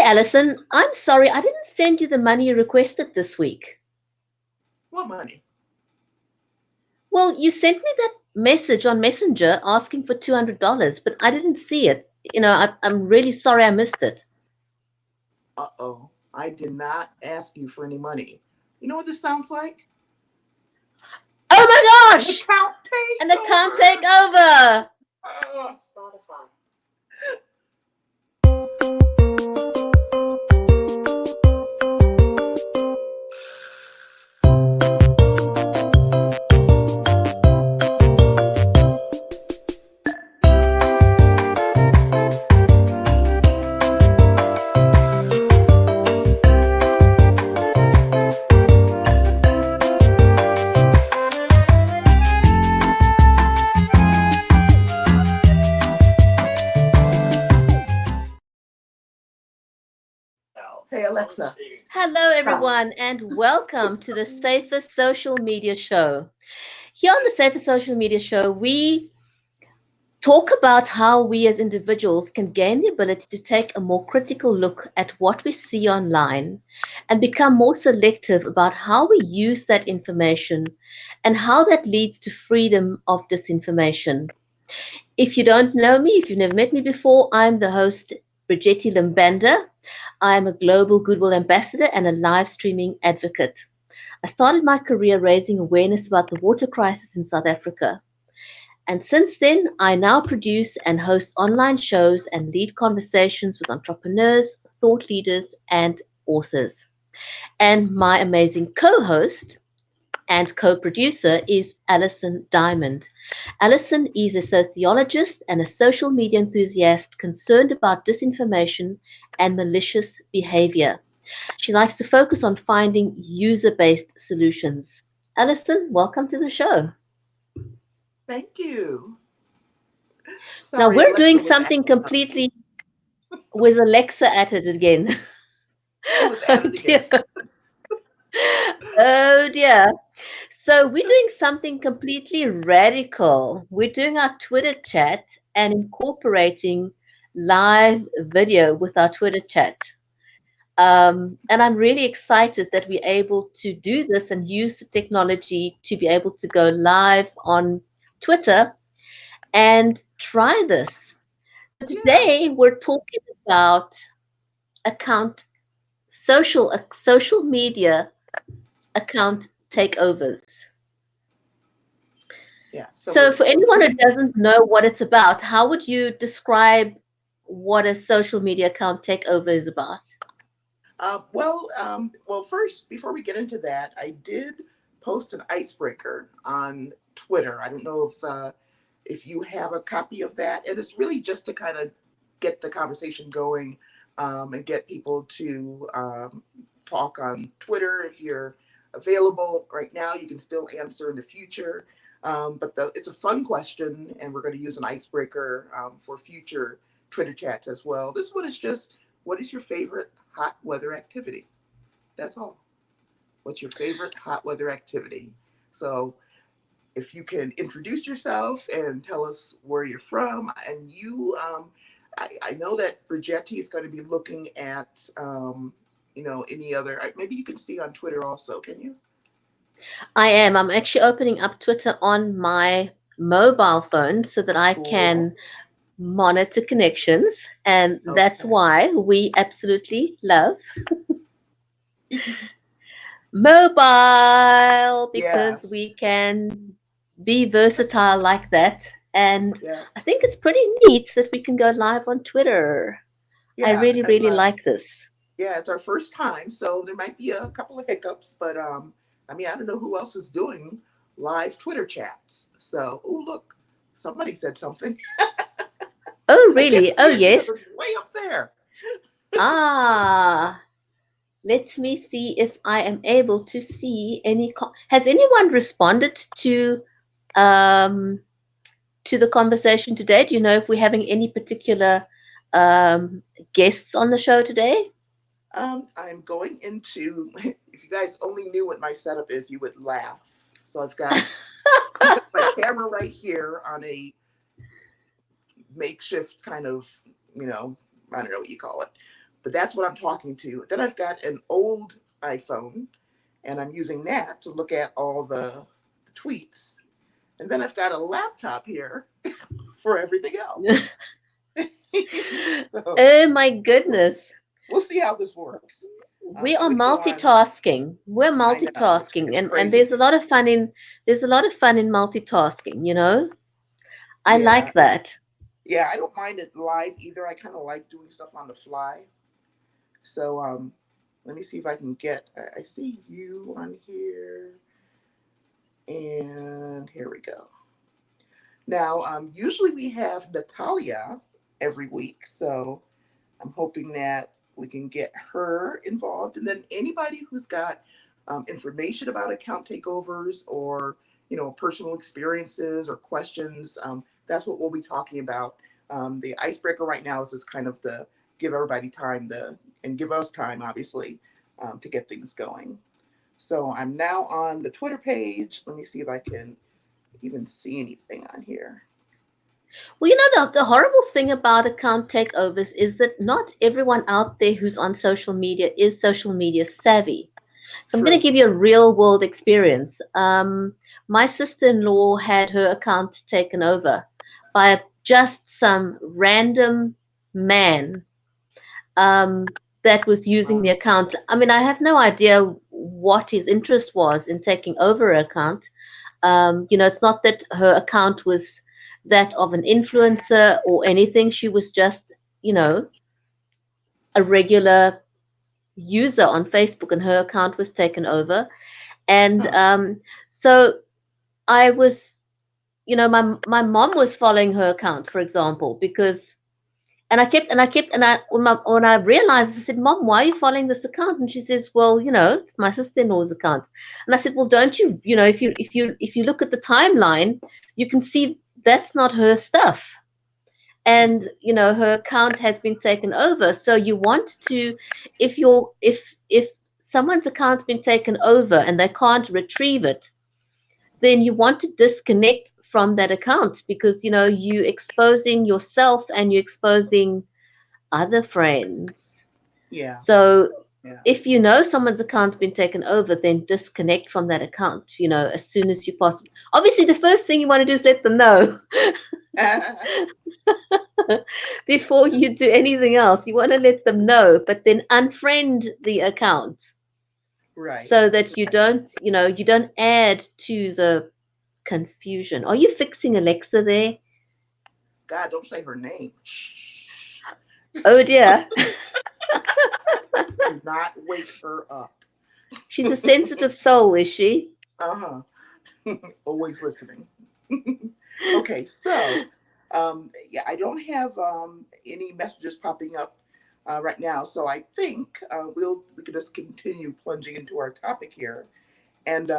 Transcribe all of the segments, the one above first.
Allison, I'm sorry, I didn't send you the money you requested this week. What money? Well, you sent me that message on Messenger asking for $200, but I didn't see it. I'm really sorry I missed it. Uh-oh. I did not ask you for any money. You know what this sounds like? Oh my An gosh! account An account takeover. takeover! Spotify. Hey Alexa. Hello, Hi. everyone, and welcome to the Safest Social Media Show. Here on the Safest Social Media Show, we talk about how we as individuals can gain the ability to take a more critical look at what we see online and become more selective about how we use that information and how that leads to freedom of disinformation. If you don't know me, if you've never met me before, I'm the host, Bridgetti Banda. I'm a global Goodwill ambassador and a live streaming advocate. I started my career raising awareness about the water crisis in South Africa. And since then, I now produce and host online shows and lead conversations with entrepreneurs, thought leaders, and authors. And my amazing co host and co producer is Allison Diamond. Allison is a sociologist and a social media enthusiast concerned about disinformation and malicious behavior. She likes to focus on finding user based solutions. Allison, welcome to the show. Thank you. Now, Sorry, we're doing Alexa was something acting up. completely with Alexa at it again. She was Oh at it again. dear. Oh dear. So we're doing something completely radical. We're doing our Twitter chat and incorporating live video with our Twitter chat. And I'm really excited that we're able to do this and use the technology to be able to go live on Twitter and try this. Yeah. Today we're talking about account social media account takeovers. Yeah. So So, we're for we're anyone who putting doesn't know what it's about, how would you describe what a social media account takeover is about? well, first, before we get into that, I did post an icebreaker on Twitter. I don't know if you have a copy of that, and it's really just to kind of get the conversation going, and get people to talk on Twitter. If you're available right now, you can still answer in the future. But it's a fun question, and we're going to use an icebreaker for future Twitter chats as well. This one is just, what is your favorite hot weather activity? That's all. What's your favorite hot weather activity? So if you can introduce yourself and tell us where you're from, and I know that Bridgetti is going to be looking at, any other. Maybe you can see on Twitter also. Can you? I am. I'm actually opening up Twitter on my mobile phone so that I Cool. can monitor connections. And that's Okay. why we absolutely love mobile because Yes. we can be versatile like that. And Yeah. I think it's pretty neat that we can go live on Twitter. I Yeah. really, And really like this. yeah, it's our first time, so there might be a couple of hiccups, but I mean, I don't know who else is doing live Twitter chats. So, oh look, somebody said something. Oh, I can't really? see Oh, it because yes. it's way up there. Ah, let me see if I am able to see any. Has anyone responded um, to the conversation today? Do you know if we're having any particular um, guests on the show today? I'm going into. If you guys only knew what my setup is, you would laugh. So I've got my camera right here on a makeshift kind of, you know, I don't know what you call it. But that's what I'm talking to. Then I've got an old iPhone, and I'm using that to look at all the tweets. And then I've got a laptop here for everything else. So Oh my goodness. we'll see how this works. We I'm are going to go on. multitasking. We're I know multitasking, it's and crazy. there's a lot of fun in multitasking, you know? I Yeah, like that. yeah. I don't mind it live either. I kind of like doing stuff on the fly. So let me see if I can get. I see you on here, and here we go. Now, usually we have Natalia every week, so I'm hoping that we can get her involved, and then anybody who's got information about account takeovers or personal experiences or questions. That's what we'll be talking about. The icebreaker right now is just kind of to give everybody time to and give us time, obviously, to get things going. So I'm now on the Twitter page. Let me see if I can even see anything on here. Well, the horrible thing about account takeovers is that not everyone out there who's on social media is social media savvy. So I'm going to True. give you a real world experience. My sister-in-law had her account taken over by just some random man that was using the Wow. account. I mean, I have no idea what his interest was in taking over her account. It's not that her account was that of an influencer or anything. She was just, you know, a regular user on Facebook, and her account was taken over. And Huh. so I was, my mom was following her account, for example, because when I realized, I said, Mom, why are you following this account? And she says, well, it's my sister-in-law's account. And I said, well, don't you, if you look at the timeline, you can see that's not her stuff. And her account has been taken over. So you want to, if someone's account's been taken over and they can't retrieve it, then you want to disconnect from that account, because you exposing yourself and you're exposing other friends. Yeah. So Yeah. if someone's account's been taken over, then disconnect from that account, as soon as you possibly. Obviously, the first thing you want to do is let them know before you do anything else. You want to let them know, but then unfriend the account Right. so that you don't add to the confusion. Are you fixing Alexa there? God, don't say her name. Shh. Oh dear. Do not wake her up. She's a sensitive soul, is she? Uh huh. Always listening. Okay, so yeah, I don't have any messages popping up right now, so I think we could just continue plunging into our topic here. And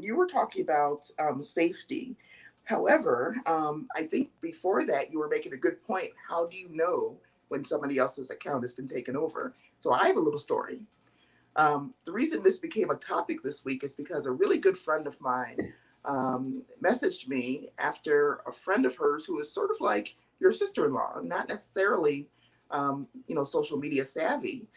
you were talking about safety. However, I think before that you were making a good point. How do you know when somebody else's account has been taken over? So I have a little story. The reason this became a topic this week is because a really good friend of mine messaged me after a friend of hers who is sort of like your sister-in-law, not necessarily, social media savvy.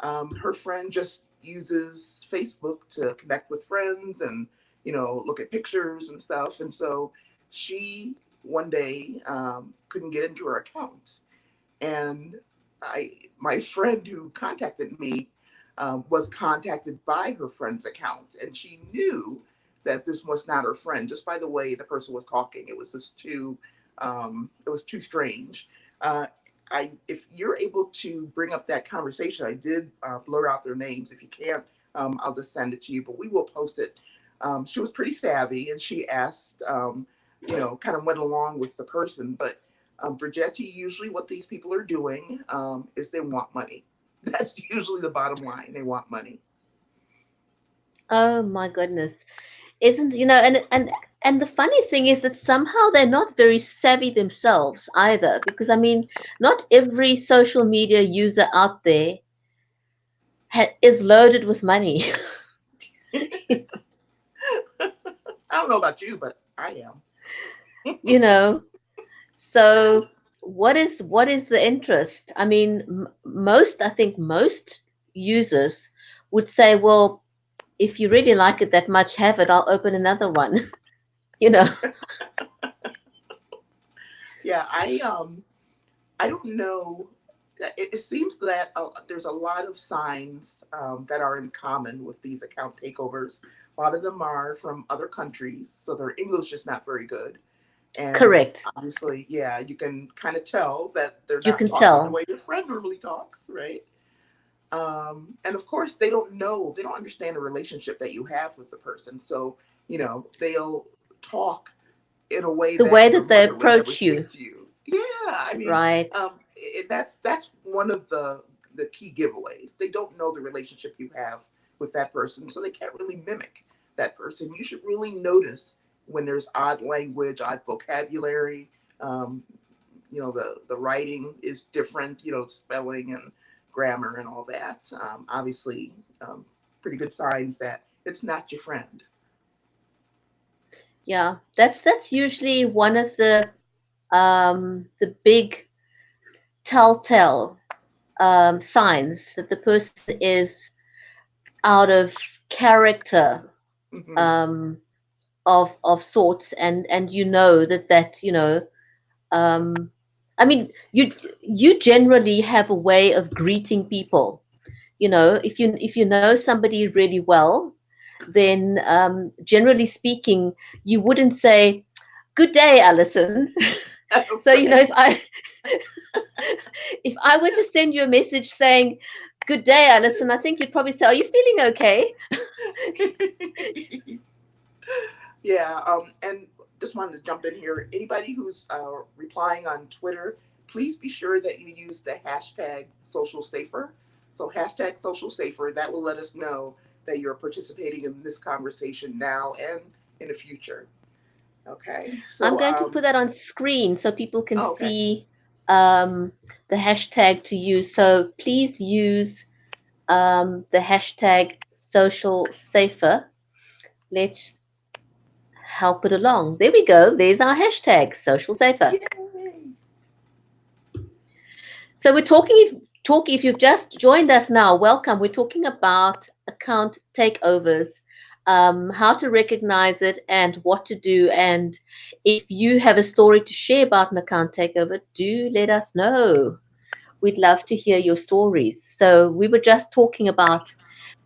Her friend just uses Facebook to connect with friends and, look at pictures and stuff. And so she one day couldn't get into her account. And my friend who contacted me was contacted by her friend's account, and she knew that this was not her friend just by the way the person was talking. It was just too strange. Uh, if you're able to bring up that conversation, I did blur out their names. If you can't, I'll just send it to you, but we will post it. She was pretty savvy, and she asked, kind of went along with the person, but Bridgetti, usually what these people are doing is they want money. That's usually the bottom line. They want money. Oh my goodness. Isn't, and the funny thing is that somehow they're not very savvy themselves either, because I mean, not every social media user out there is loaded with money. I don't know about you, but I am. you know. So what is the interest? I mean, I think most users would say, well, if you really like it that much, have it. I'll open another one. you know, Yeah, I don't know. It seems that there's a lot of signs that are in common with these account takeovers. A lot of them are from other countries, so their English is not very good. And correct. obviously, yeah, you can kind of tell that they're You not can talking the tell way your friend normally talks, right? And of course, they don't know, they don't understand the relationship that you have with the person. So, they'll talk in a way the that way your that they mother would never approach speak you, to you. Yeah, I mean, right? that's one of the key giveaways. They don't know the relationship you have with that person, so they can't really mimic that person. You should really notice when there's odd language, odd vocabulary. Um, the writing is different. Spelling and grammar and all that. Obviously, pretty good signs that it's not your friend. Yeah, that's usually one of the big telltale signs that the person is out of character, Hmm. um, of sorts, and you know that um, I mean, you generally have a way of greeting people. If you know somebody really well, then generally speaking, you wouldn't say, "Good day, Allison." So if Right. I were to send you a message saying, "Good day, Allison," I think you'd probably say, "Are you feeling okay?" Yeah, and just wanted to jump in here. Anybody who's replying on Twitter, please be sure that you use the hashtag social safer. So hashtag social safer, that will let us know that you're participating in this conversation now and in the future. Okay, I'm so going to put that on screen so people can oh, okay, see the hashtag to use. So please use the hashtag social safer. Let's help it along. There we go. There's our hashtag social safer. yay! So we're talking if you've just joined us now, welcome. We're talking about account takeovers, how to recognize it and what to do. And if you have a story to share about an account takeover, do let us know. We'd love to hear your stories. So we were just talking about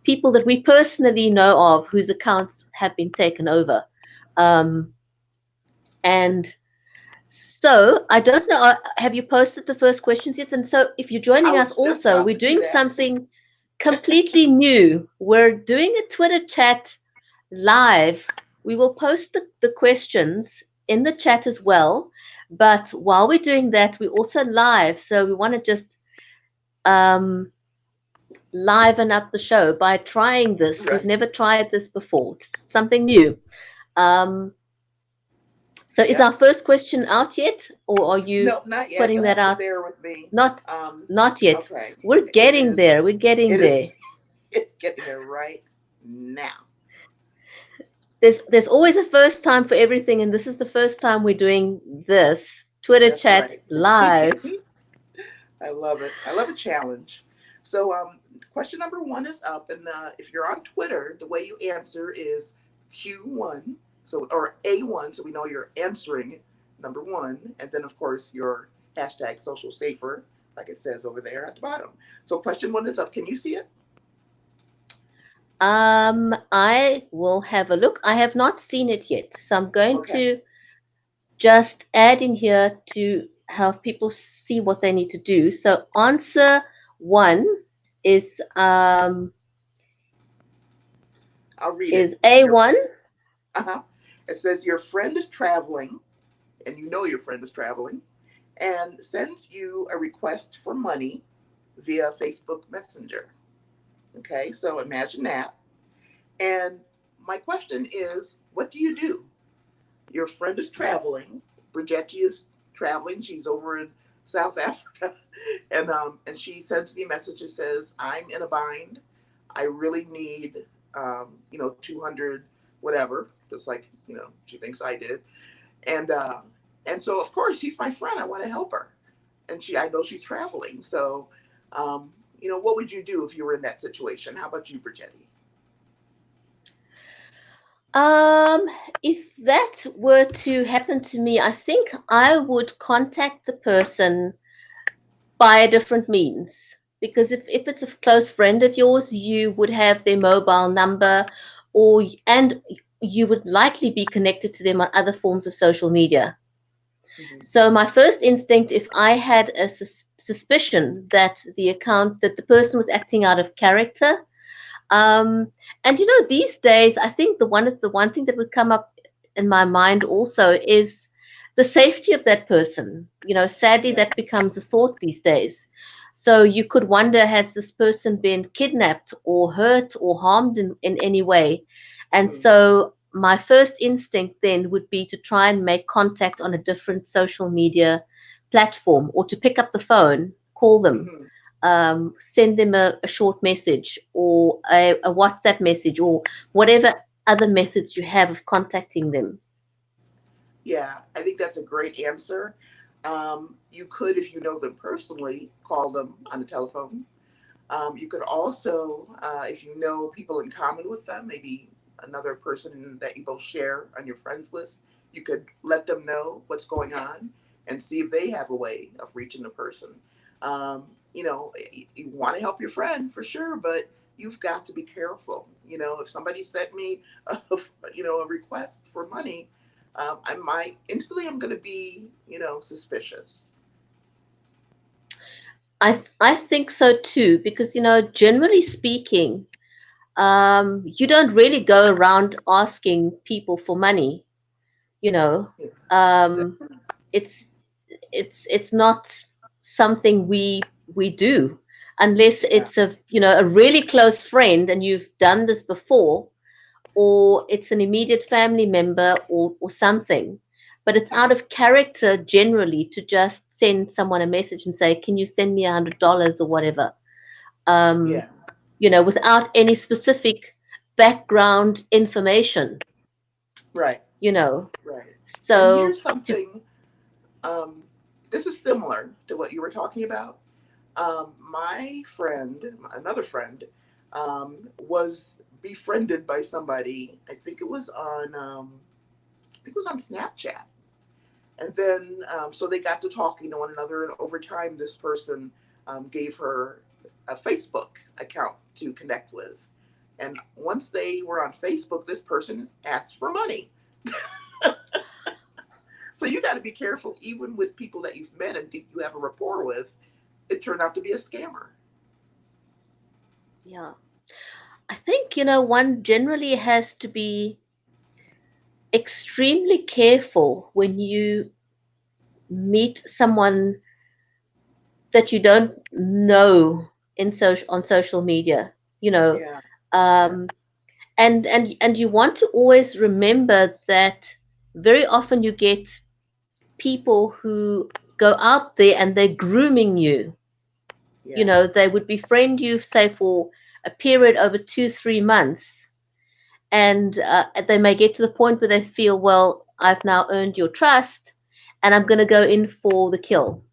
people that we personally know of whose accounts have been taken over. Um, and so I don't know. Have you posted the first questions yet? And so if you're I joining us, was just also about we're to do doing that. something completely new. We're doing a Twitter chat live. We will post the questions in the chat as well. But while we're doing that, we're also live. So we want to just um, liven up the show by trying this. We've Right. never tried this before. It's something new. Um, so is Yep. our first question out yet, or are you No, not yet. putting You'll that have to out? bear with me. Not Um, not yet. okay. We're It getting is. there. We're getting It is. there. It's getting there right now. There's always a first time for everything, and this is the first time we're doing this Twitter That's chat right. live. I love it. I love a challenge. So, question number one is up, and if you're on Twitter, the way you answer is Q1, so or A1, so we know you're answering number one, and then of course your hashtag social safer, like it says over there at the bottom. So, question one is up. Can you see it? I will have a look. I have not seen it yet, so I'm going Okay, to just add in here to help people see what they need to do. So answer one is I'll read it. is Your A1. uh-huh. It says your friend is traveling, and you know your friend is traveling, and sends you a request for money via Facebook Messenger. Okay, so imagine that. And my question is, what do you do? Your friend is traveling. Bridgetti is traveling. She's over in South Africa, and she sends me a message that says, "I'm in a bind. I really need 200 whatever, just like she thinks I did." And so of course she's my friend. I want to help her. and I know she's traveling. So, what would you do if you were in that situation? How about you, Bridgetti? Um, if that were to happen to me, I think I would contact the person by a different means. Because if it's a close friend of yours, you would have their mobile number, and you would likely be connected to them on other forms of social media. Hmm. So my first instinct, if I had a suspicion that the person was acting out of character, um, and these days, I think the one thing that would come up in my mind also is the safety of that person. Sadly, Yeah. that becomes a thought these days. So you could wonder, has this person been kidnapped or hurt or harmed in any way? And Hmm. so my first instinct then would be to try and make contact on a different social media platform, or to pick up the phone, call them, Hmm. send them a short message, or a WhatsApp message, or whatever other methods you have of contacting them. Yeah, I think that's a great answer. You could, if you know them personally, call them on the telephone. You could also, if you know people in common with them, maybe another person that you both share on your friends list, you could let them know what's going on and see if they have a way of reaching the person. You want to help your friend for sure, but you've got to be careful. If somebody sent me, a request for money, I might instantly, I'm going to be, suspicious. I think so too, because generally speaking, you don't really go around asking people for money. You know, Yeah. um, it's it's not something we do, unless Yeah. it's a really close friend and you've done this before, or it's an immediate family member, or something. But it's out Mhm. of character generally to just send someone a message and say, can you send me $100 or whatever, um, Yeah. without any specific background information, Right. you know. Right. And So here's to something. Um, this is similar to what you were talking about. My friend, another friend, was befriended by somebody. I think it was on Snapchat. And then, so they got to talking to one another, and over time, this person gave her a Facebook account to connect with. And once they were on Facebook, this person asked for money. So you got to be careful, even with people that you've met and think you have a rapport with. It turned out to be a scammer. Yeah, I think one generally has to be extremely careful when you meet someone that you don't know on social media, you know. Yeah, yeah, um, and you want to always remember that very often you get people who go out there and they're grooming you. yeah. They would befriend you, say, for a period over 2 3 months, and they may get to the point where they feel, well, I've now earned your trust, and I'm going to go in for the kill.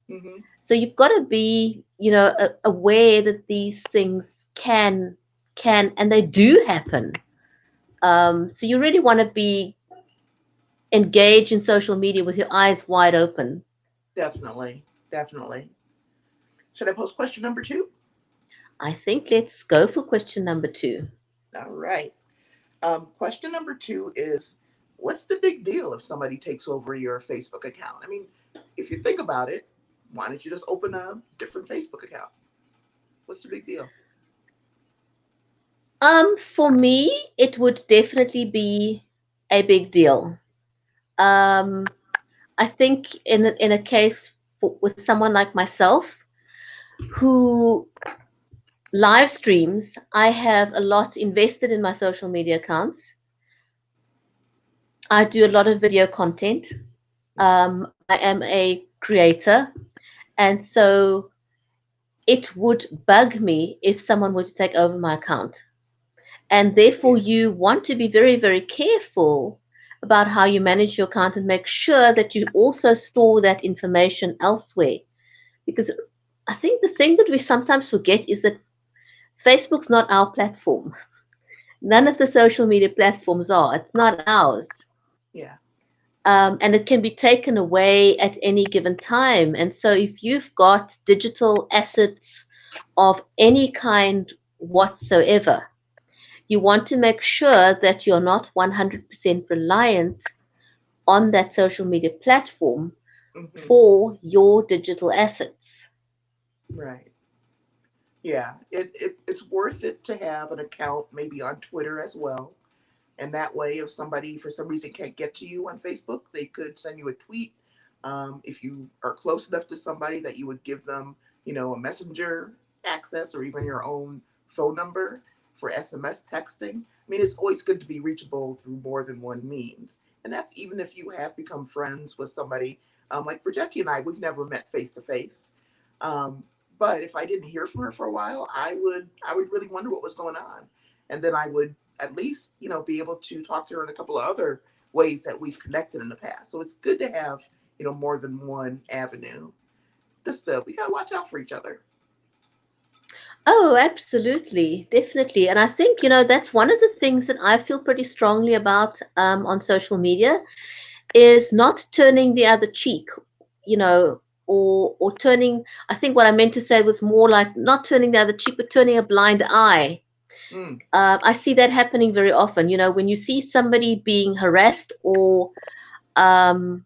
Hmm. So you've got to be, aware that these things can and they do happen. So you really want to be engaged in social media with your eyes wide open. Definitely, definitely. Should I post question number two? I think let's go for question number two. All right. Question number two is, what's the big deal if somebody takes over your Facebook account? I mean, if you think about it, why don't you just open a different Facebook account? What's the big deal? For me, it would definitely be a big deal. Um, I think in a case with someone like myself who live streams, I have a lot invested in my social media accounts. I do a lot of video content. I am a creator, and so it would bug me if someone were to take over my account. And therefore, Yeah. you want to be very, very careful about how you manage your account and make sure that you also store that information elsewhere. Because I think the thing that we sometimes forget is that Facebook's not our platform. None of the social media platforms are. It's not ours. Yeah. And it can be taken away at any given time. And so, if you've got digital assets of any kind whatsoever, you want to make sure that you're not 100% reliant on that social media platform Hmm. for your digital assets. Right. Yeah. It's worth it to have an account maybe on Twitter as well. And that way, if somebody for some reason can't get to you on Facebook, they could send you a tweet. If you are close enough to somebody that you would give them, a messenger access or even your own phone number for SMS texting. I mean, it's always good to be reachable through more than one means. And that's even if you have become friends with somebody like Bridgetti and I, we've never met face to face. But if I didn't hear from her for a while, I would really wonder what was going on. And then I would at least be able to talk to her in a couple of other ways that we've connected in the past. So it's good to have more than one avenue. Just we gotta watch out for each other. Oh, absolutely, definitely. And I think, that's one of the things that I feel pretty strongly about on social media is not turning the other cheek, you know, or turning. I think what I meant to say was more like not turning the other cheek, but turning a blind eye. Mm, I see that happening very often. When you see somebody being harassed or um,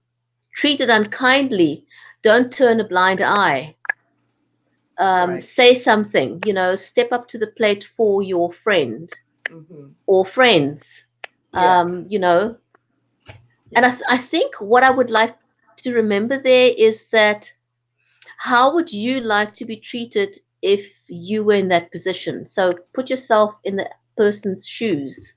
treated unkindly, don't turn a blind eye. right. Say something, step up to the plate for your friend Hmm. or friends. Yeah. You know, and Yeah. I think what I would like to remember there is that how would you like to be treated if you were in that position? So put yourself in the person's shoes.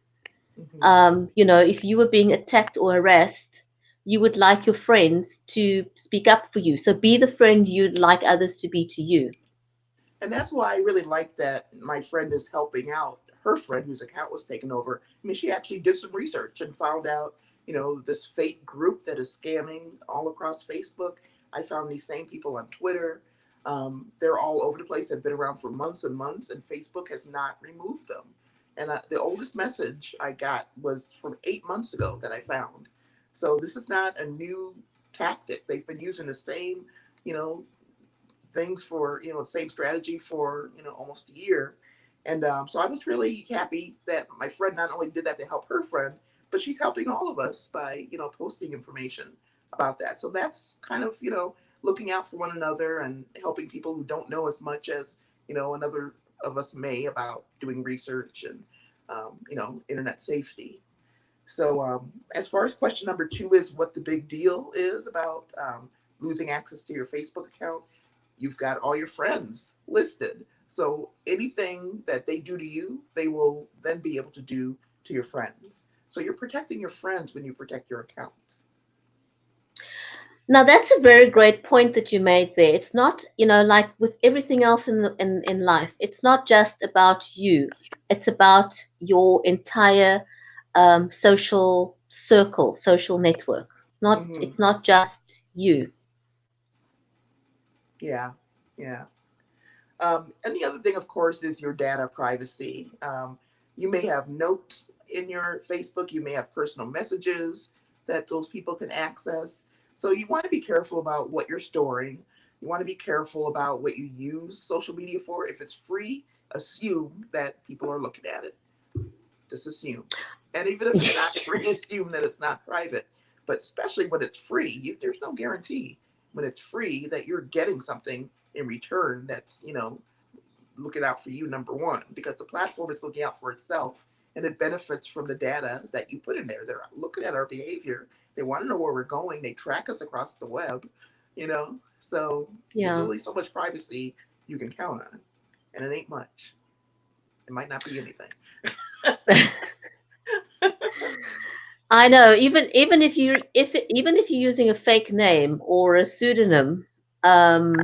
Hmm. If you were being attacked or harassed, you would like your friends to speak up for you. So be the friend you'd like others to be to you. And that's why I really like that my friend is helping out her friend whose account was taken over. I mean, she actually did some research and found out, this fake group that is scamming all across Facebook. I found these same people on Twitter. They're all over the place. They've been around for months and months, and Facebook has not removed them. And the oldest message I got was from 8 months ago that I found. So this is not a new tactic. They've been using the same, you know, things for the same strategy for almost a year. And so I was really happy that my friend not only did that to help her friend, but she's helping all of us by posting information about that. So that's kind of looking out for one another and helping people who don't know as much as another of us may about doing research and internet safety. So, as far as question number two is what the big deal is about losing access to your Facebook account, you've got all your friends listed. So, anything that they do to you, they will then be able to do to your friends. So, you're protecting your friends when you protect your account. Now that's a very great point that you made there. It's not, like with everything else in life, it's not just about you. It's about your entire social circle, social network. It's not Hmm. it's not just you. Yeah, yeah. And the other thing, of course, is your data privacy. You may have notes in your Facebook, you may have personal messages that those people can access. So you want to be careful about what you're storing. You want to be careful about what you use social media for. If it's free, assume that people are looking at it. Just assume. And even if it's not free, assume that it's not private. But especially when it's free, there's no guarantee when it's free that you're getting something in return that's looking out for you, number one, because the platform is looking out for itself and it benefits from the data that you put in there. They're looking at our behavior. They want to know where we're going. They track us across the web. So there's Yeah. only so much privacy you can count on, and it ain't much. It might not be anything. I know. Even if you're using a fake name or a pseudonym, um,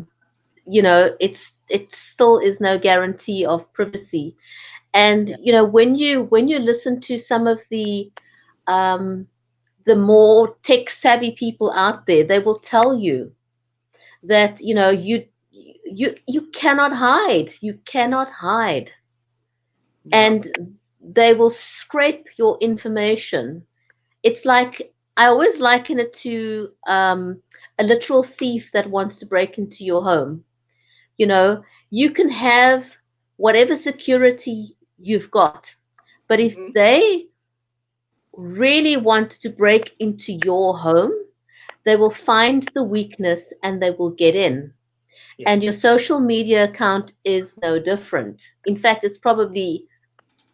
it still is no guarantee of privacy. And Yeah. when you listen to some of um, the more tech savvy people out there, they will tell you that you cannot hide. You cannot hide. Yeah. And they will scrape your information. It's like I always liken it to a literal thief that wants to break into your home. You know, you can have whatever security you've got, but if Hmm. they really want to break into your home, they will find the weakness and they will get in. Yeah. And your social media account is no different. In fact, it's probably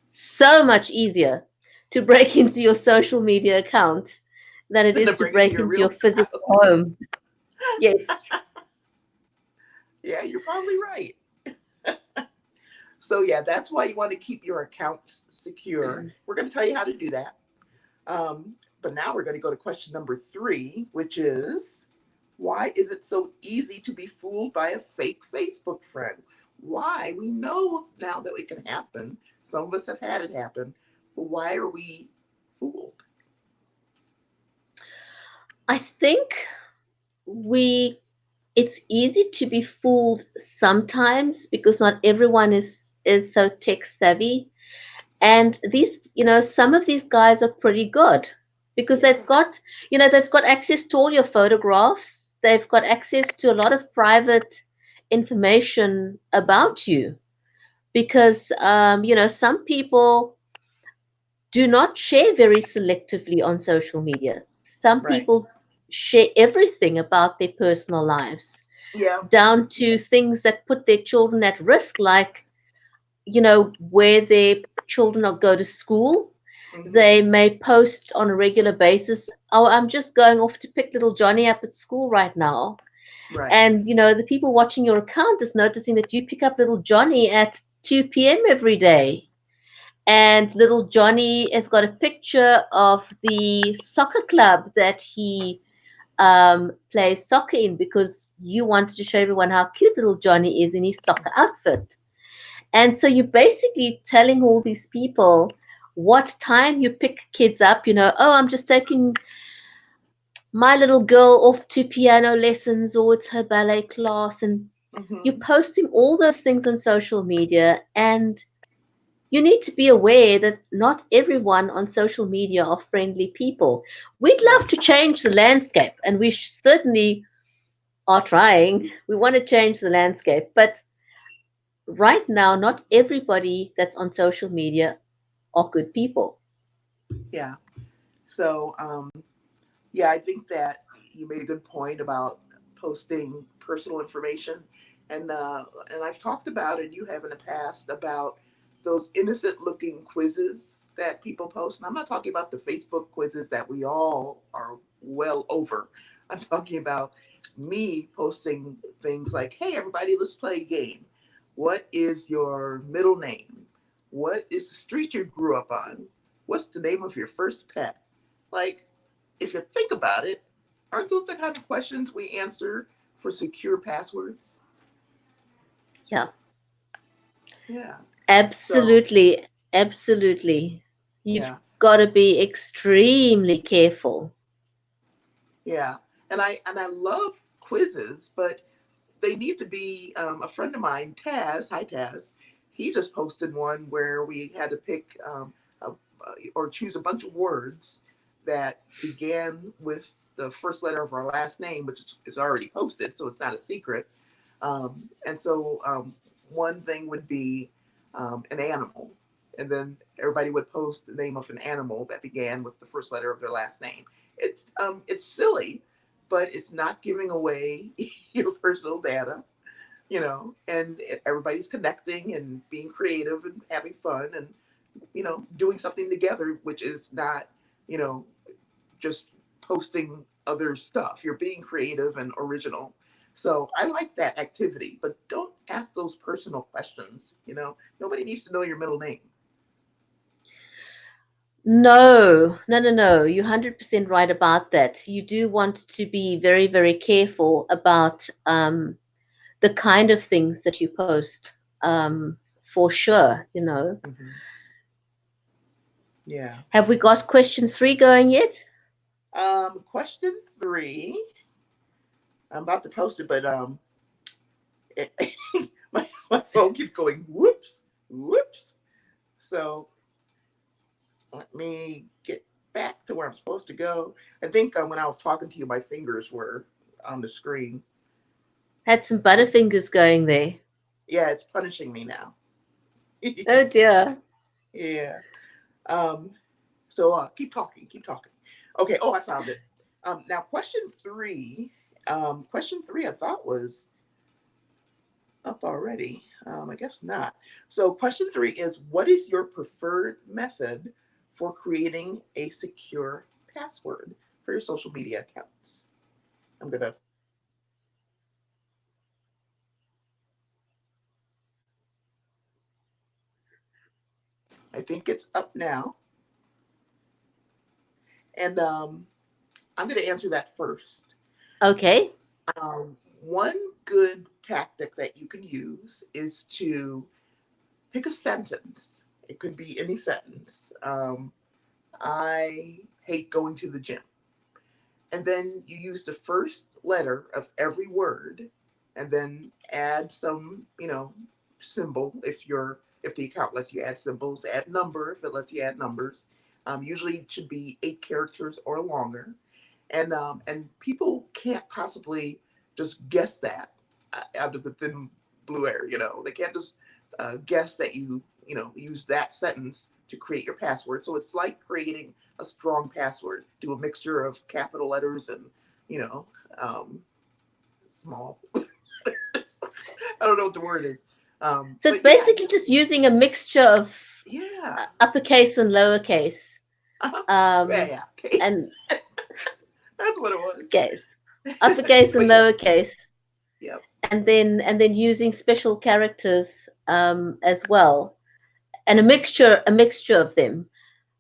so much easier to break into your social media account than it Then to is to break into break your into your real physical house. home. Yes. Yeah, you're probably right. So yeah, that's why you want to keep your accounts secure. We're going to tell you how to do that. But now we're going to go to question number 3, which is, why is it so easy to be fooled by a fake Facebook friend? Why? We know now that it can happen. Some of us have had it happen. But why are we fooled? I think we it's easy to be fooled sometimes because not everyone is so tech savvy. And these, some of these guys are pretty good because Yeah. they've got access to all your photographs. They've got access to a lot of private information about you because, some people do not share very selectively on social media. Some Right. people share everything about their personal lives, Yeah. down to things that put their children at risk, like, where their children go to school. Hmm. They may post on a regular basis, oh, I'm just going off to pick little Johnny up at school right now. Right. And, the people watching your account is noticing that you pick up little Johnny at 2 p.m. every day. And little Johnny has got a picture of the soccer club that he plays soccer in because you wanted to show everyone how cute little Johnny is in his soccer outfit. And so you're basically telling all these people what time you pick kids up, oh, I'm just taking my little girl off to piano lessons or it's her ballet class. And you're Hmm. posting all those things on social media. And you need to be aware that not everyone on social media are friendly people. We'd No. love to change the landscape, and we certainly are trying. We want to change the landscape. But right now, not everybody that's on social media are good people. Yeah. So, yeah, I think that you made a good point about posting personal information, and I've talked about it. You have in the past about those innocent-looking quizzes that people post. And I'm not talking about the Facebook quizzes that we all are well over. I'm talking about me posting things like, "Hey, everybody, let's play a game. What is your middle name? What is the street you grew up on? What's the name of your first pet?" Like, if you think about it, aren't those the kind of questions we answer for secure passwords? Yeah, Yeah. So, absolutely. Absolutely. You've yeah, got to be extremely careful. yeah. And I love quizzes, but they need to be, a friend of mine, Taz, hi Taz, he just posted one where we had to pick, or choose a bunch of words that began with the first letter of our last name, which is already posted, so it's not a secret. And so one thing would be, an animal. And then everybody would post the name of an animal that began with the first letter of their last name. It's silly, but it's not giving away your personal data, and everybody's connecting and being creative and having fun and, doing something together, which is not, you know, just posting other stuff. You're being creative and original. So I like that activity, but don't ask those personal questions. Nobody needs to know your middle name. No, no, no, no. You're 100% right about that. You do want to be very, very careful about the kind of things that you post, for sure. Hmm. Yeah. Have we got question 3 going yet? Question 3. I'm about to post it, but going whoops, whoops. So let me get back to where I'm supposed to go. I think when I was talking to you, my fingers were on the screen. Had some butterfingers going there. Yeah, it's punishing me now. Oh dear. Yeah. Um, so keep talking, keep talking. Okay. Oh, I found it. Now, question three. Question three, I thought was up already. I guess not. So, question three is: what is your preferred method for creating a secure password for your social media accounts? I'm gonna. I think it's up now, and I'm gonna answer that first. Okay. One good tactic that you can use is to pick a sentence. It could be any sentence. I hate going to the gym. And then you use the first letter of every word and then add some, symbol if the account lets you add symbols, add number if it lets you add numbers. Usually it should be 8 characters or longer, and people can't possibly just guess that out of the thin blue air. They can't just guess that you use that sentence to create your password. So it's like creating a strong password. Do a mixture of capital letters and you know um, small. I don't know what the word is, So it's but yeah, basically just using a mixture of yeah, uppercase and lowercase. uh-huh. Yeah, Um, yeah. Case. and That's what it was. case, uppercase and But yeah, lowercase, yep, and then using special characters as well, and a mixture of them.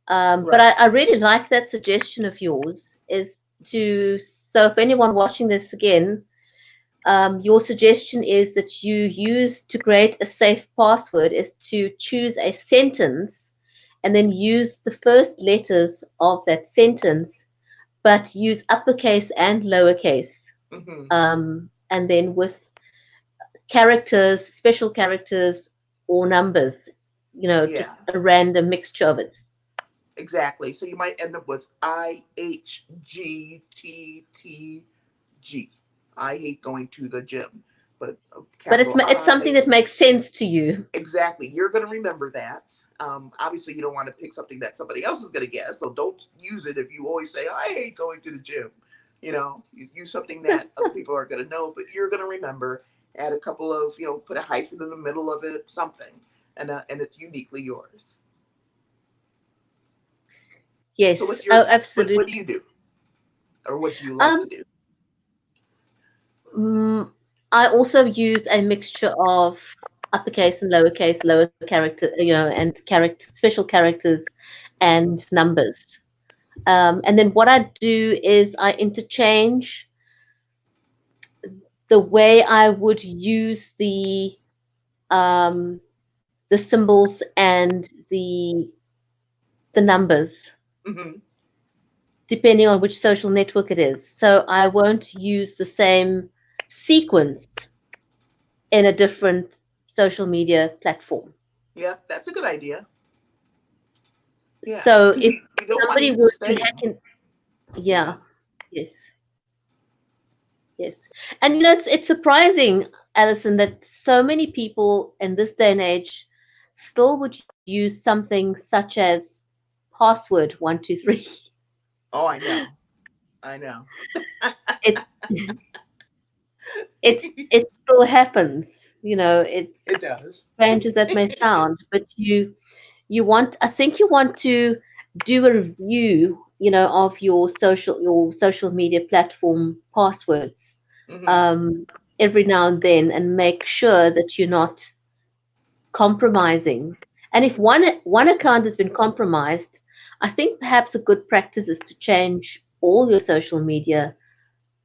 But I, right. I really like that suggestion of yours. Is to so if anyone watching this again, your suggestion is that you use to create a safe password is to choose a sentence and then use the first letters of that sentence, but use uppercase and lowercase, Hmm. and then with characters, special characters, or numbers, just Yeah, a random mixture of it. exactly. So you might end up with IHGTTG. I hate going to the gym, but But it's capital it's something I. that makes sense to you. Exactly. You're going to remember that. Obviously, you don't want to pick something that somebody else is going to guess, so don't use it if you always say, I hate going to the gym. You use something that other people are going to know, but you're going to remember. Add a couple of, put a hyphen in the middle of it, something, and it's uniquely yours. So, Yes, what's your oh, type? What do absolutely. you do? Or what do you like to Um, do? mm, I also use a mixture of uppercase and lowercase, lower character, and special characters and numbers. And then what I do is I interchange the way I would use um, the symbols and the numbers, Hmm. depending on which social network it is. So I won't use the same sequence in a different social media platform. Yeah, that's a good idea. Yeah, So because if you don't want to somebody use the were to same. hack in, yeah, Yeah. yes, yes. And it's surprising, Alison, that so many people in this day and age still would use something such as password 123. Oh, I know. I know. It it still happens. It's It does. strange as that may sound, but I think you want to do a review, of your social media platform passwords, Hmm. um, every now and then, and make sure that you're not compromising. And if one account has been compromised, I think perhaps a good practice is to change all your social media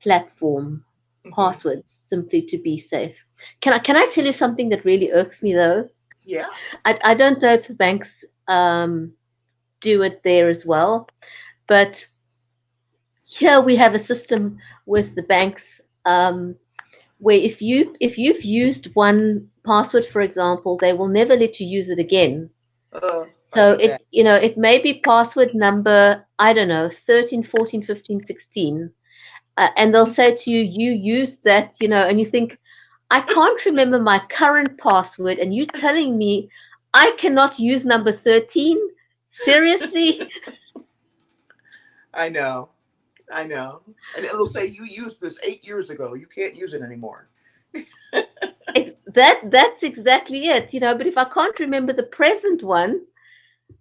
platform Hmm. passwords simply to be safe. Can I tell you something that really irks me though? Yeah. I don't know if the banks do it there as well, but here we have a system with the banks, where if you've used one password, for example, they will never let you use it again. I So hate that. it may be password number, I don't know, 13, 14, 15, 16. And they'll say to you, you used that, and you think, I can't remember my current password, and you telling me I cannot use number 13? Seriously? I know. I know. And it'll say you used this 8 years ago. You can't use it anymore. That's exactly it, but if I can't remember the present one,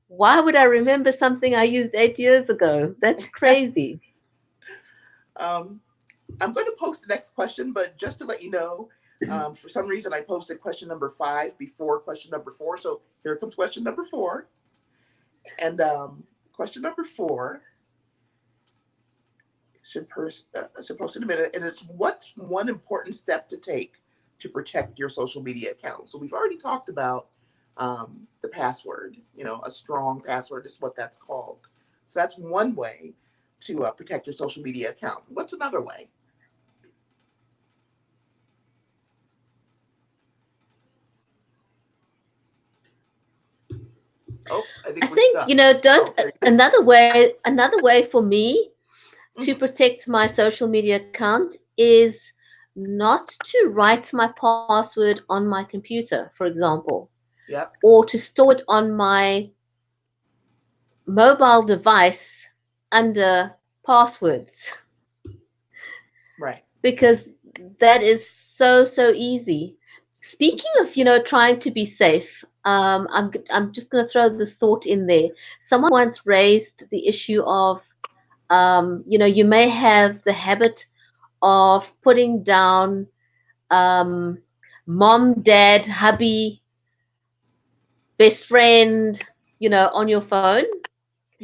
why would I remember something I used 8 years ago? That's crazy. um, I'm going to post the next question, but just to let you know, for some reason I posted question number 5 before question number 4. So here comes question number 4. And question number 4 should post in a minute. And it's, what's one important step to take to protect your social media account? So we've already talked about the password. A strong password is what that's called. So that's one way to protect your social media account. What's another way? Oh, I I think we're think, stuck. don't Oh, there you go. another way for me to Mhm. protect my social media account is not to write my password on my computer, for example, Yep. or to store it on my mobile device under passwords, Right. because that is so easy. Speaking of, trying to be safe, I'm just going to throw this thought in there. Someone once raised the issue of, you may have the habit of putting down um, mom, dad, hubby, best friend, on your phone.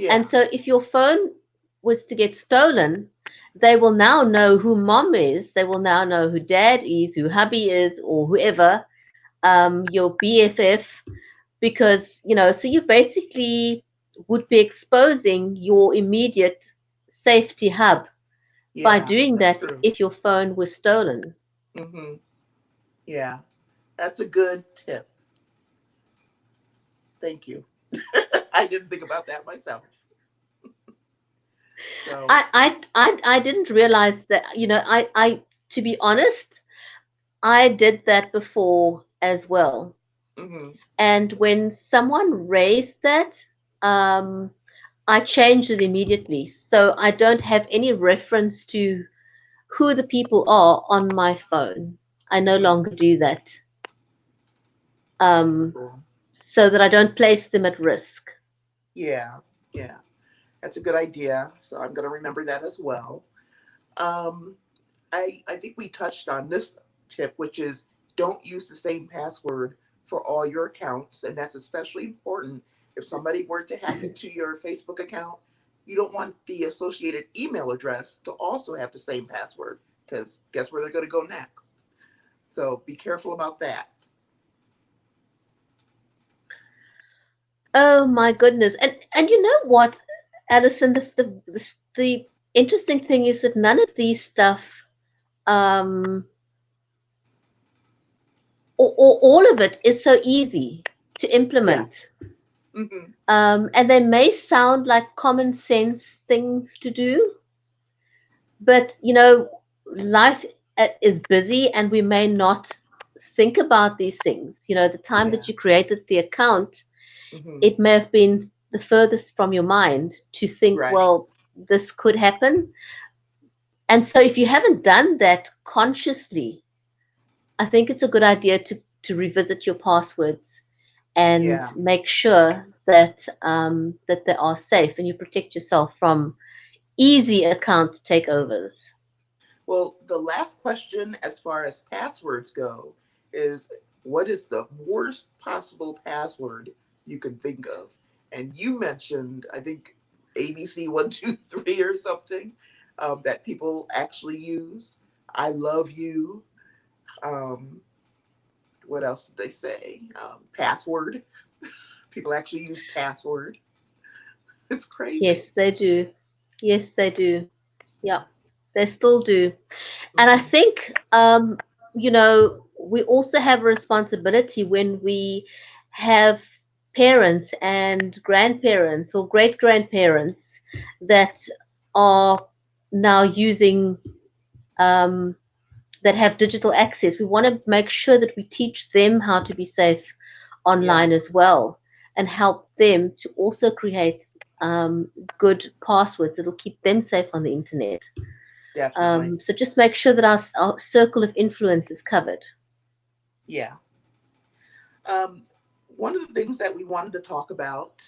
And Yeah. so if your phone was to get stolen, they will now know who mom is. They will now know who dad is, who hubby is, or whoever, your BFF, because, so you basically would be exposing your immediate safety hub by Yeah. doing That's that true. if your phone was stolen. Hmm. Yeah. That's a good tip. Thank you. I didn't think about that myself. So, I didn't realize that, to be honest, I did that before as well. hmm, And when someone raised that, um, I changed it immediately. So I don't have any reference to who the people are on my phone. I no hmm, longer do that, um, cool. so that I don't place them at risk. Yeah. Yeah. That's a good idea. So I'm going to remember that as well. Um, I think we touched on this tip, which is don't use the same password for all your accounts. And that's especially important if somebody were to hack into your Facebook account. You don't want the associated email address to also have the same password, because guess where they're going to go next? So be careful about that. Oh my goodness! And you know what, Alison? The interesting thing is that none of these stuff, um, or all of it, is so easy to Yeah. implement. Hmm. And they may sound like common sense things to do, but life is busy, and we may not think about these things. The time that Yeah. you created the account, Hmm. it may have been the furthest from your mind to think, Right. well, this could happen. And so if you haven't done that consciously, I think it's a good idea to revisit your passwords and Yeah. make sure that they are safe and you protect yourself from easy account takeovers. Well, the last question, as far as passwords go, is what is the worst possible password you could think of? And you mentioned, I think, ABC123 or something, that people actually use. I love you. Um, what else did they say? Password. People actually use password. It's crazy. Yes, they do. Yes, they do. Yeah. Yeah, they still do. And I Hmm. think, we also have a responsibility when we have parents and grandparents or great grandparents that are now using um, that have digital access. We want to make sure that we teach them how to be safe Yeah, online as well, and help them to also create good passwords that'll keep them safe on the internet. definitely. So just make sure that our circle of influence is covered. Yeah. Um, One of the things that we wanted to talk about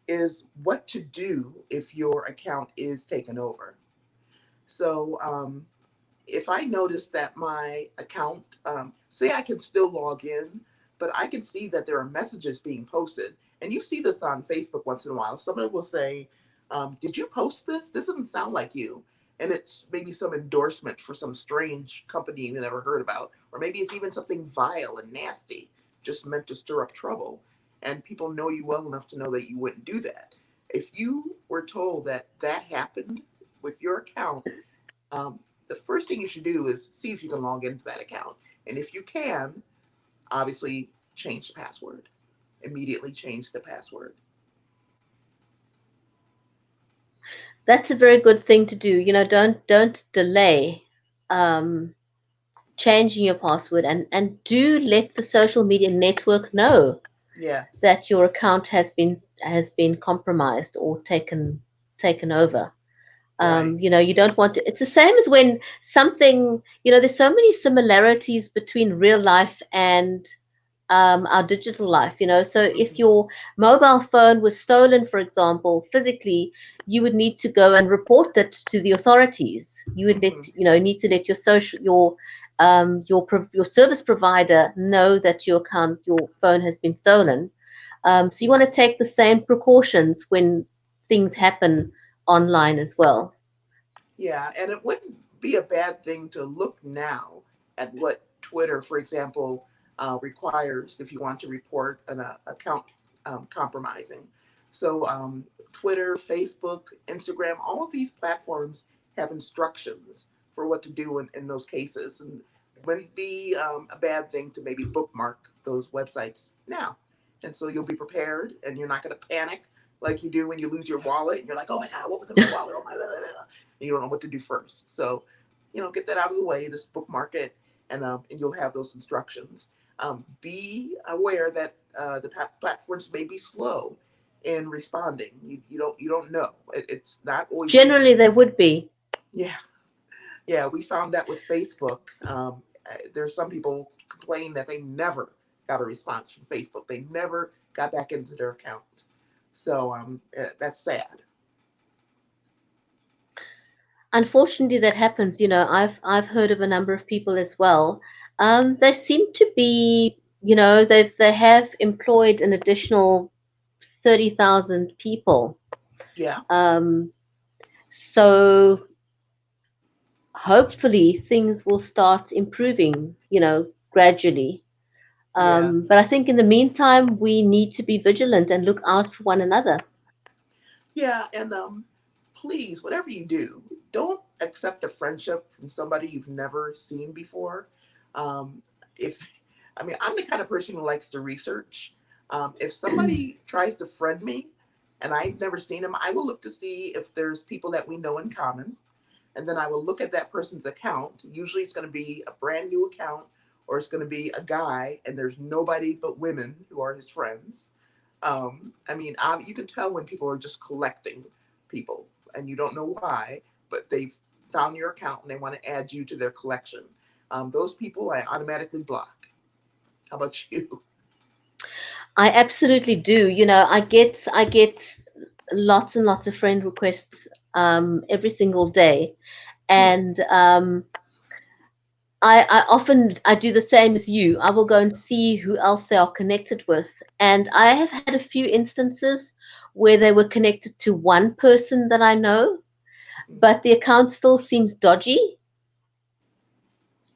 is what to do if your account is taken over. So, if I notice that my account, say I can still log in, but I can see that there are messages being posted, and you see this on Facebook once in a while. Somebody will say, "Did you post this? This doesn't sound like you." And it's maybe some endorsement for some strange company you never heard about, or maybe it's even something vile and nasty, just meant to stir up trouble. And people know you well enough to know that you wouldn't do that. If you were told that that happened with your account, um, the first thing you should do is see if you can log into that account. And if you can, obviously change the password. Immediately change the password. That's a very good thing to do. Don't delay um, changing your password, and do let the social media network know Yes. that your account has been compromised or taken over. Right. You don't want to. It's the same as when something, there's so many similarities between real life and our digital life. So if Mm-hmm. your mobile phone was stolen, for example, physically, you would need to go and report that to the authorities. You would Mm-hmm. need to let your service provider know that your phone has been stolen. So you Yeah. want to take the same precautions when things happen online as well. Yeah, and it wouldn't be a bad thing to look now at what Twitter, for example, requires if you want to report an account compromising. So, Twitter, Facebook, Instagram, all of these platforms have instructions for what to do in those cases. And it wouldn't be a bad thing to maybe bookmark those websites now. And so you'll be prepared and you're not going to panic like you do when you lose your wallet and you're like, oh my God, what was in my wallet? Oh my God, and you don't know what to do first. So, get that out of the way, just bookmark it, and you'll have those instructions. Be aware that the platforms may be slow in responding. You don't know. It's not always Generally, easy. they would be. Yeah, yeah. We found that with Facebook. There's some people complain that they never got a response from Facebook. They never got back into their account. So that's sad. Unfortunately, that happens. I've heard of a number of people as well. They seem to be, they have employed an additional 30,000 people. Yeah, Um, so hopefully things will start improving, gradually. yeah. But I think in the meantime, we need to be vigilant and look out for one another. Yeah, and please, whatever you do, don't accept a friendship from somebody you've never seen before. If I mean, I'm the kind of person who likes to research. If somebody tries to friend me and I've never seen them, I will look to see if there's people that we know in common, and then I will look at that person's account. Usually, it's going to be a brand new account, or it's going to be a guy, and there's nobody but women who are his friends. I mean, you can tell when people are just collecting people and you don't know why, but they've found your account and they want to add you to their collection. Those people I automatically block. How about you? I absolutely do. I get lots and lots of friend requests every single day, Hmm. and I do the same as you. I will go and see who else they are connected with, and I have had a few instances where they were connected to one person that I know, but the account still seems dodgy.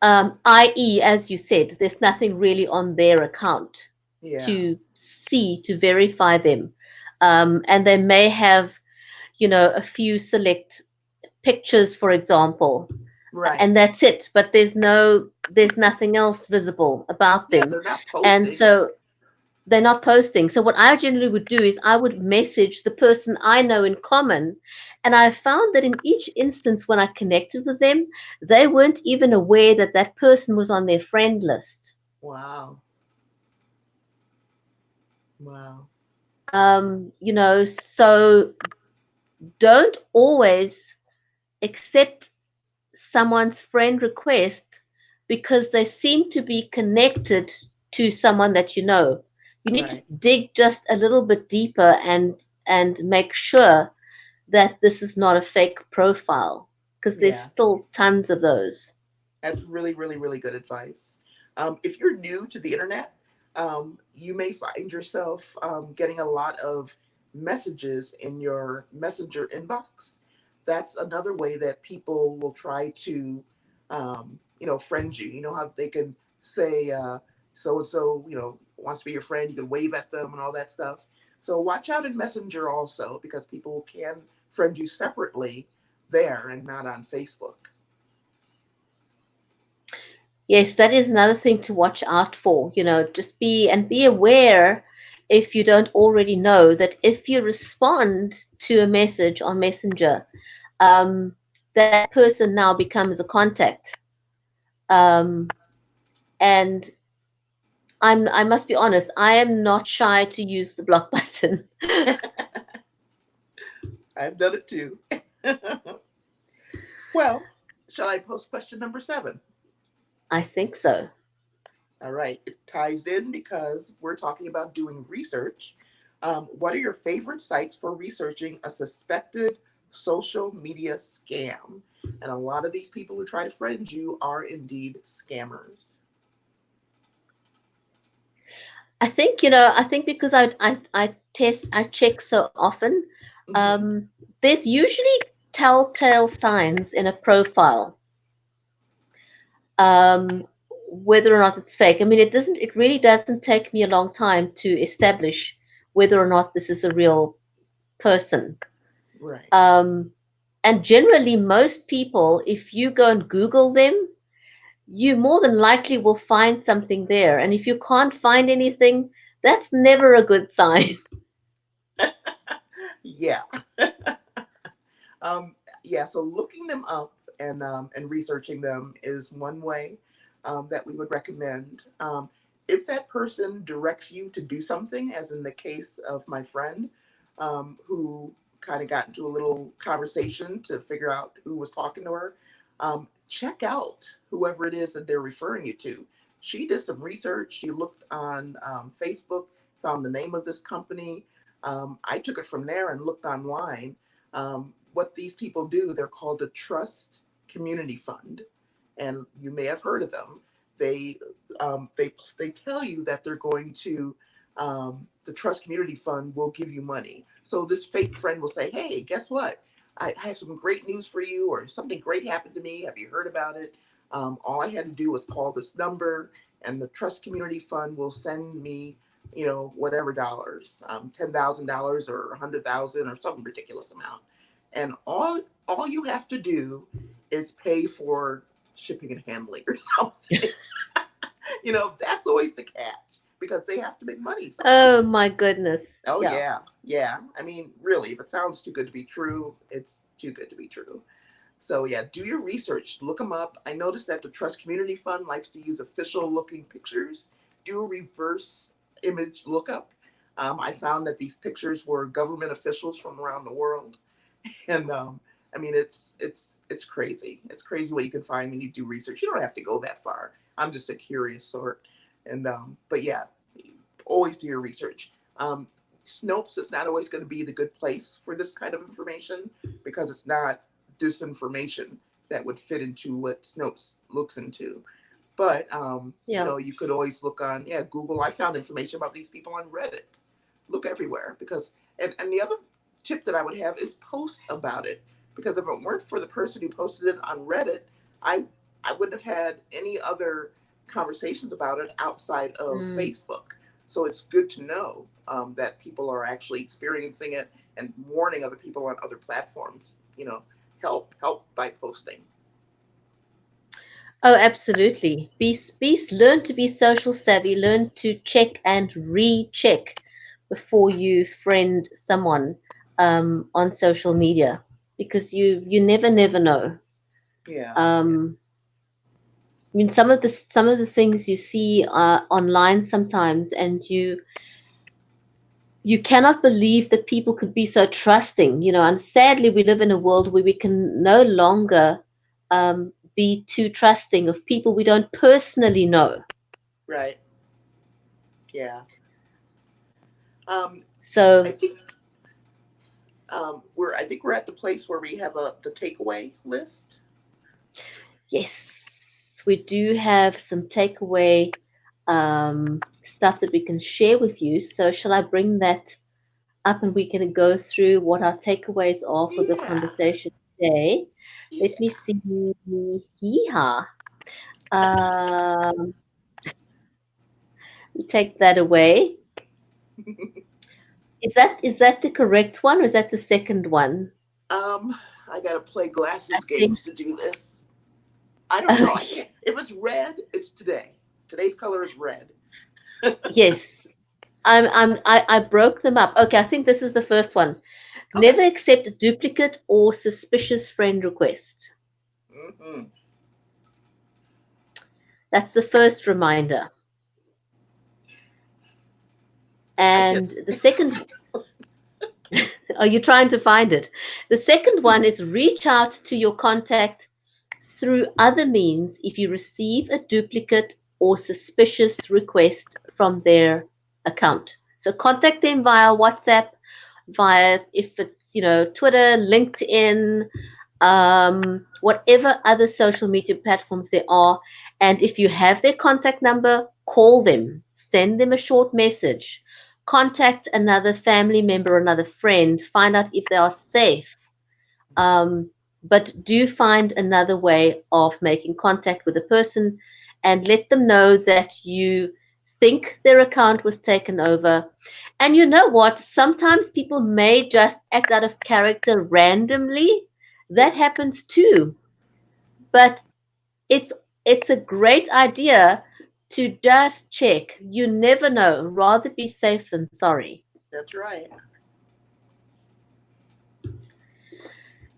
I.e., as you said, there's nothing really on their account Yeah. to verify them. And they may have, a few select pictures, for example, Right. and that's it. But there's nothing else visible about Yeah, them, they're not and posting. so they're not posting. So what I generally would do is I would message the person I know in common, and I found that in each instance when I connected with them, they weren't even aware that that person was on their friend list. Wow. Wow. So don't always accept someone's friend request because they seem to be connected to someone that you know. You need to Right. dig just a little bit deeper and make sure that this is not a fake profile because there's Yeah. still tons of those. That's really, really, really good advice. If you're new to the internet, you may find yourself getting a lot of messages in your messenger inbox. That's another way that people will try to, friend you. You know how they can say, so and so, wants to be your friend. You can wave at them and all that stuff. So watch out in Messenger also because people can friend you separately there and not on Facebook. Yes, that is another thing to watch out for. Just be aware, if you don't already know, that if you respond to a message on Messenger, that person now becomes a contact. Um, and I must be honest, I am not shy to use the block button. I've done it too. Well, shall I post question number 7? I think so. All right. It ties in because we're talking about doing research. What are your favorite sites for researching a suspected social media scam? And a lot of these people who try to friend you are indeed scammers. I think because I check so often, Mm-hmm. um, there's usually telltale signs in a profile, um, whether or not it's fake. I mean, it really doesn't take me a long time to establish whether or not this is a real person. Right. Um, and generally, most people, if you go and Google them, you more than likely will find something there. And if you can't find anything, that's never a good sign. Yeah. Um, yeah, so looking them up and researching them is one way that we would recommend. If that person directs you to do something, as in the case of my friend, who kind of got into a little conversation to figure out who was talking to her, check out whoever it is that they're referring you to. She did some research. She looked on Facebook, found the name of this company. I took it from there and looked online. What these people do, they're called a trust community fund, and you may have heard of them. They they tell you that they're going to the trust community fund will give you money. So this fake friend will say, "Hey, guess what? I have some great news for you, or something great happened to me. Have you heard about it? All I had to do was call this number, and the trust community fund will send me, whatever dollars, $10,000 or 100,000 or some ridiculous amount, and all you have to do is pay for shipping and handling or something." That's always the catch because they have to make money somehow. Oh my goodness. Oh Yeah. yeah, yeah. I mean, really, if it sounds too good to be true, it's too good to be true. So yeah, do your research, look them up. I noticed that the Trust Community Fund likes to use official looking pictures. Do a reverse image lookup. I found that these pictures were government officials from around the world, and I mean, it's crazy. It's crazy what you can find when you do research. You don't have to go that far. I'm just a curious sort, and but yeah, always do your research. Snopes is not always going to be the good place for this kind of information because it's not disinformation that would fit into what Snopes looks into. But Yeah. you could always look on, yeah, Google. I found information about these people on Reddit. Look everywhere because and the other tip that I would have is post about it, because if it weren't for the person who posted it on Reddit, I I wouldn't have had any other conversations about it outside of Mm. Facebook. So it's good to know that people are actually experiencing it and warning other people on other platforms. Help by posting. Oh, absolutely. Learn to be social savvy. Learn to check and recheck before you friend someone on social media, because you never know. Yeah, yeah, Um, I mean, some of the things you see online sometimes, and you cannot believe that people could be so trusting, and sadly we live in a world where we can no longer be too trusting of people we don't personally know. right. Yeah. Um, I So think I think we're at the place where we have the takeaway list. yes, we do have some takeaway stuff that we can share with you. So shall I bring that up and we can go through what our takeaways are for the Yeah, conversation today? Let me yeah. see. Yeehaw. Um, take that away. Is that the correct one, or is that the second one? I gotta play I glasses think games to do this. I don't know. I can't. If it's red, it's today. Today's color is red. yes. I broke them up. Okay, I think this is the first one. Okay. Never accept duplicate or suspicious friend request. Mm-hmm. That's the first reminder. I can't. And the second, are you trying to find it? The second one is reach out to your contact through other means if you receive a duplicate or suspicious request from their account. So contact them via WhatsApp, via if it's Twitter, LinkedIn, whatever other social media platforms there are. And if you have their contact number, call them, send them a short message, contact another family member or another friend, find out if they are safe. Um, but do find another way of making contact with the person and let them know that you think their account was taken over. And you know what? Sometimes people may just act out of character randomly. That Yeah, happens too. But it's it's a great idea to just check. You never know. Rather be safe than sorry. that's right.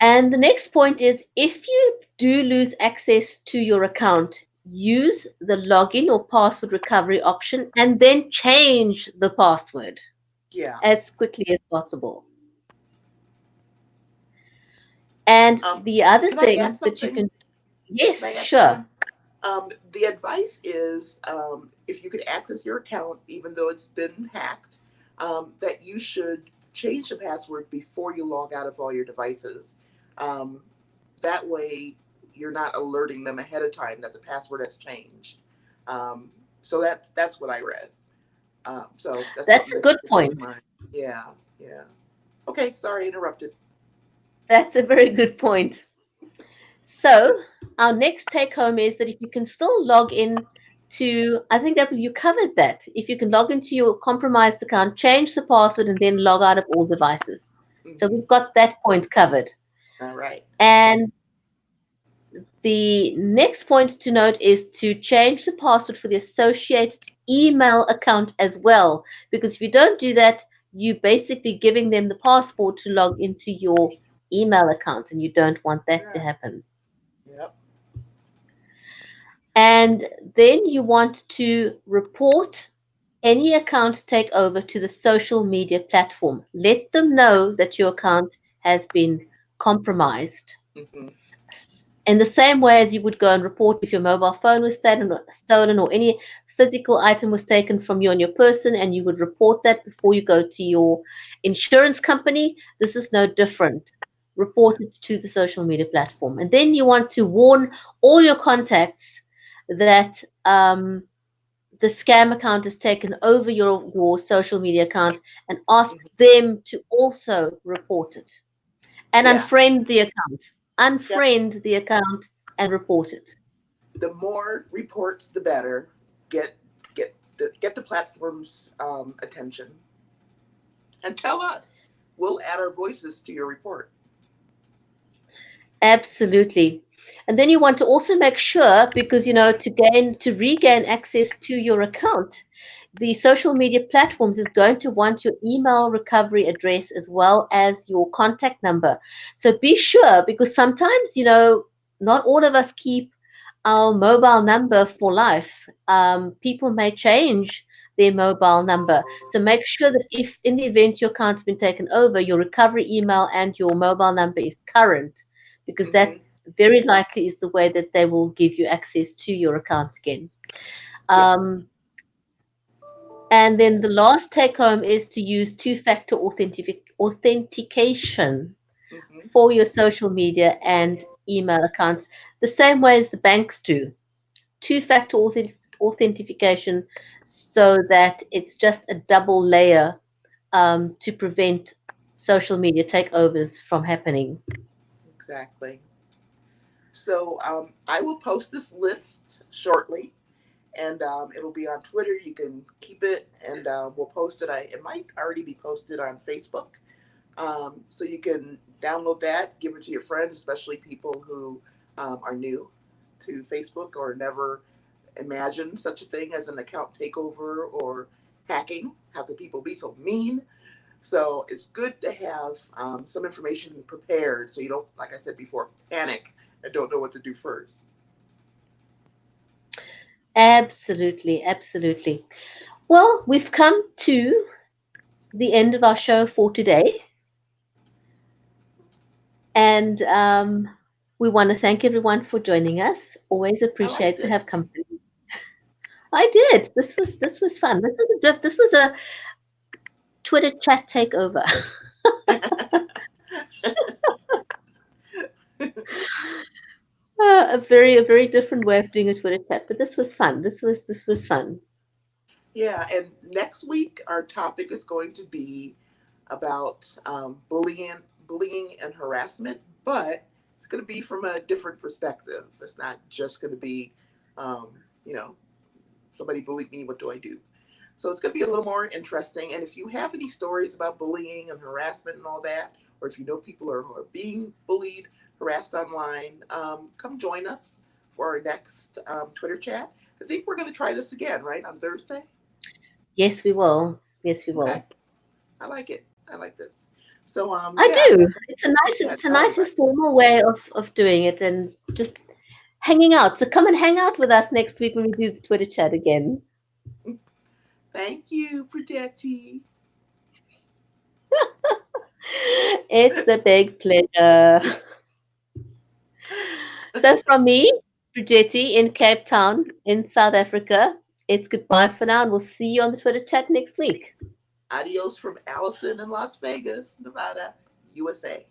And the next point is, if you do lose access to your account, use the login or password recovery option and then change the password Yeah. as quickly as possible. And Um, the other can I add thing that you something? can, Can I yes, add sure. something? The advice is if you can access your account, even though it's been hacked, that you should change the password before you log out of all your devices. Um, that way, you're not alerting them ahead of time that the password has changed. Um, so that's what I read. So that's That's something a that you good can keep in point. mind. Yeah, yeah. Okay, sorry, I interrupted. That's a very good point. So, our next take home is that if you can still log in to, I think that you covered that. If you can log into your compromised account, change the password, and then log out of all devices. So, Hmm. we've got that point covered. All right. And the next point to note is to change the password for the associated email account as well. Because if you don't do that, you're basically giving them the passport to log into your email account, and you don't want that to Right. happen. Yep. And then you want to report any account takeover to the social media platform. Let them know that your account has been compromised. Hmm. In the same way as you would go and report if your mobile phone was stolen or any physical item was taken from you on your person, and you would report that before you go to your insurance company, this is no different. Report it to the social media platform. And then you want to warn all your contacts that the scam account has taken over your social media account, and ask Hmm. them to also report it and Yeah. unfriend the account. Yep. Unfriend the account and report it. The more reports, the better. Get get the platform's attention and tell us. We'll add our voices to your report. Absolutely. And then you want to also make sure, because to regain access to your account, the social media platforms is going to want your email recovery address as well as your contact number. So be sure, because sometimes not all of us keep our mobile number for life. People may change their mobile number. So make sure that if in the event your account's been taken over, your recovery email and your mobile number is current, because that Mm-hmm. very likely is the way that they will give you access to your account again. Yep. Um, and then the last take home is to use two-factor authentication Mm-hmm. for your social media and email accounts, the same way as the banks do. Two-factor authentication, so that it's just a double layer to prevent social media takeovers from happening. Exactly. So I will post this list shortly, and it'll be on Twitter. You can keep it, and we'll post it. It might already be posted on Facebook, so you can download that, give it to your friends, especially people who are new to Facebook or never imagined such a thing as an account takeover or hacking. How could people be so mean? So it's good to have some information prepared so you don't, like I said before, panic and don't know what to do first. Absolutely, absolutely. Well, we've come to the end of our show for today, and we want to thank everyone for joining us. Always I liked appreciate to it. have company. I did. This was fun. This was a Twitter chat takeover. A very different way of doing a Twitter chat, but this was fun. This was fun. Yeah, and next week our topic is going to be about bullying and harassment, but it's going to be from a different perspective. It's not just going to be, um, you know, somebody bullied me. What do I do? So it's going to be a little more interesting. And if you have any stories about bullying and harassment and all that, or if you know people who are being bullied, harassed online, come join us for our next Twitter chat. I think we're going to try this again, right, on Thursday? Yes, we will. Yes, we Okay. will. I like it. I like this. So I yeah, do. It's a nice, yeah, it's a tell nice everybody. informal way of doing it, and just hanging out. So come and hang out with us next week when we do the Twitter chat again. Thank you, Bridgetti. It's a big pleasure. So from me, Bridgetti in Cape Town in South Africa, it's goodbye for now, and we'll see you on the Twitter chat next week. Adios from Allison in Las Vegas, Nevada, USA.